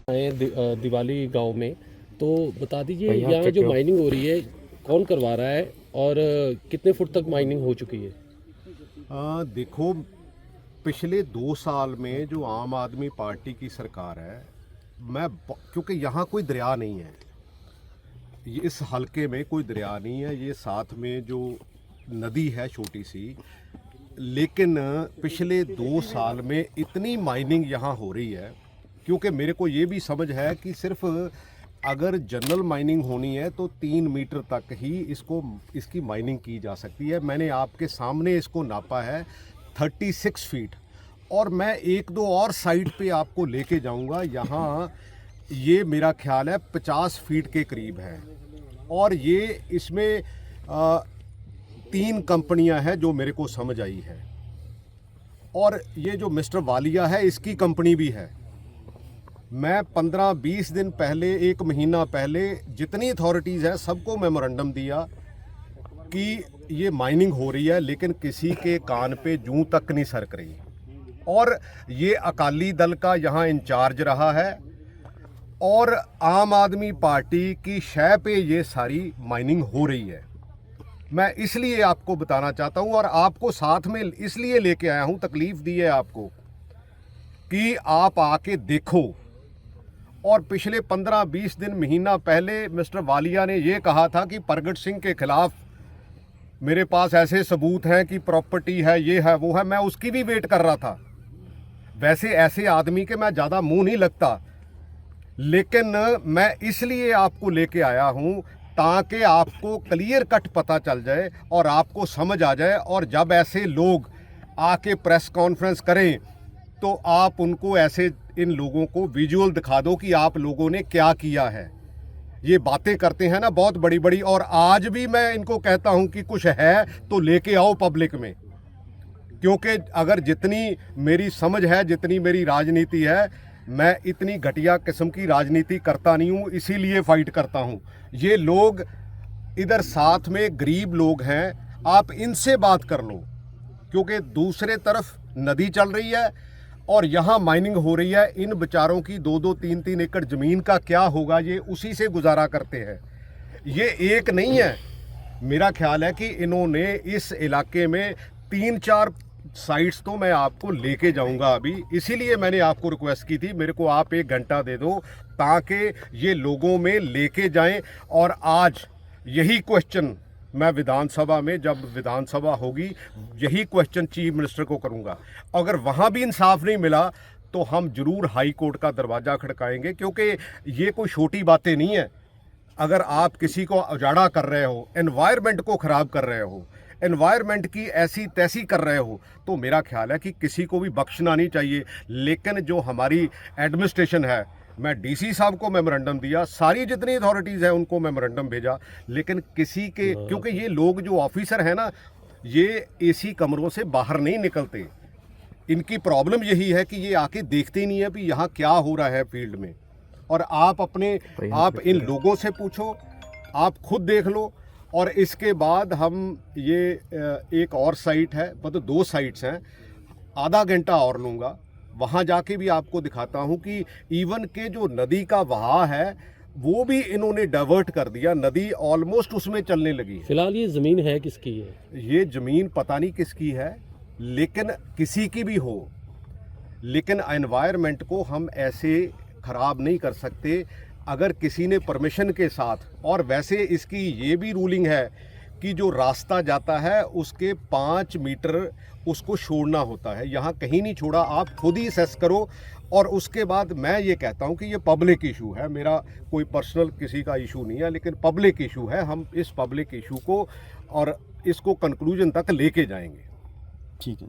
दिवाली गांव में, तो बता दीजिए भैया यहाँ चेक जो करो। माइनिंग हो रही है कौन करवा रहा है और कितने फुट तक माइनिंग हो चुकी है? देखो, पिछले 2 साल में जो आम आदमी पार्टी की सरकार है, क्योंकि यहाँ कोई दरिया नहीं है, इस हलके में कोई दरिया नहीं है, ये साथ में जो नदी है छोटी सी, लेकिन पिछले 2 साल में इतनी माइनिंग यहाँ हो रही है, क्योंकि मेरे को ये भी समझ है कि सिर्फ अगर जनरल माइनिंग होनी है तो 3 मीटर तक ही इसकी माइनिंग की जा सकती है। मैंने आपके सामने इसको नापा है 36 फीट, और मैं 1-2 और साइट पे आपको लेके जाऊंगा। यहाँ ये मेरा ख्याल है 50 फीट के करीब है, और ये इसमें 3 कंपनियां हैं जो मेरे को समझ आई है, और ये जो मिस्टर वालिया है इसकी कंपनी भी है। मैं 15-20 दिन पहले, 1 महीना पहले जितनी अथॉरिटीज़ है सबको मेमोरेंडम दिया कि ये माइनिंग हो रही है, लेकिन किसी के कान पे जूं तक नहीं सरक रही। और ये अकाली दल का यहाँ इंचार्ज रहा है, और आम आदमी पार्टी की शय पे ये सारी माइनिंग हो रही है। मैं इसलिए आपको बताना चाहता हूँ, और आपको साथ में इसलिए लेके आया हूँ, तकलीफ दी है आपको कि आप आके देखो। और पिछले 15-20 दिन, महीना पहले मिस्टर वालिया ने ये कहा था कि प्रगट सिंह के खिलाफ मेरे पास ऐसे सबूत हैं कि प्रॉपर्टी है, ये है, वो है। मैं उसकी भी वेट कर रहा था। वैसे ऐसे आदमी के मैं ज़्यादा मुंह नहीं लगता, लेकिन मैं इसलिए आपको लेके आया हूँ ताकि आपको क्लियर कट पता चल जाए और आपको समझ आ जाए। और जब ऐसे लोग आके प्रेस कॉन्फ्रेंस करें तो आप उनको ऐसे, इन लोगों को विजुअल दिखा दो कि आप लोगों ने क्या किया है। ये बातें करते हैं ना बहुत बड़ी बड़ी, और आज भी मैं इनको कहता हूं कि कुछ है तो लेके आओ पब्लिक में, क्योंकि अगर जितनी मेरी समझ है, जितनी मेरी राजनीति है, मैं इतनी घटिया किस्म की राजनीति करता नहीं हूं, इसीलिए फाइट करता हूं। ये लोग इधर साथ में गरीब लोग हैं, आप इनसे बात कर लो, क्योंकि दूसरे तरफ नदी चल रही है और यहाँ माइनिंग हो रही है। इन बेचारों की 2-2, 3-3 एकड़ ज़मीन का क्या होगा, ये उसी से गुजारा करते हैं। ये एक नहीं है, मेरा ख्याल है कि इन्होंने इस इलाके में 3-4 साइट्स तो मैं आपको लेके जाऊंगा अभी। इसीलिए मैंने आपको रिक्वेस्ट की थी, मेरे को आप 1 घंटा दे दो ताकि ये लोगों में लेके जाएं। और आज यही क्वेश्चन मैं विधानसभा में, जब विधानसभा होगी, यही क्वेश्चन चीफ मिनिस्टर को करूंगा। अगर वहां भी इंसाफ नहीं मिला तो हम जरूर हाई कोर्ट का दरवाज़ा खड़काएंगे, क्योंकि ये कोई छोटी बातें नहीं है। अगर आप किसी को उजाड़ा कर रहे हो, एनवायरनमेंट को ख़राब कर रहे हो, एनवायरनमेंट की ऐसी तैसी कर रहे हो, तो मेरा ख्याल है कि किसी को भी बख्शना नहीं चाहिए। लेकिन जो हमारी एडमिनिस्ट्रेशन है, मैं डीसी साहब को मेमोरेंडम दिया, सारी जितनी अथॉरिटीज़ हैं उनको मेमोरेंडम भेजा, लेकिन किसी के, क्योंकि ये लोग जो ऑफिसर हैं ना, ये एसी कमरों से बाहर नहीं निकलते। इनकी प्रॉब्लम यही है कि ये आके देखते ही नहीं है कि यहाँ क्या हो रहा है फील्ड में। और आप इन लोगों से पूछो, आप खुद देख लो। और इसके बाद हम ये एक और साइट है, मतलब 2 साइट्स हैं, आधा घंटा और लूँगा, वहाँ जाके भी आपको दिखाता हूँ कि इवन के जो नदी का बहाव है वो भी इन्होंने डाइवर्ट कर दिया। नदी ऑलमोस्ट उसमें चलने लगी। फिलहाल ये ज़मीन है किसकी है? ये ज़मीन पता नहीं किसकी है, लेकिन किसी की भी हो, लेकिन एनवायरनमेंट को हम ऐसे ख़राब नहीं कर सकते अगर किसी ने परमिशन के साथ। और वैसे इसकी ये भी रूलिंग है कि जो रास्ता जाता है उसके 5 मीटर उसको छोड़ना होता है, यहाँ कहीं नहीं छोड़ा। आप खुद ही असेस करो। और उसके बाद मैं ये कहता हूँ कि ये पब्लिक इशू है, मेरा कोई पर्सनल किसी का इशू नहीं है, लेकिन पब्लिक इशू है। हम इस पब्लिक इशू को और इसको कंक्लूजन तक लेके जाएंगे। ठीक है।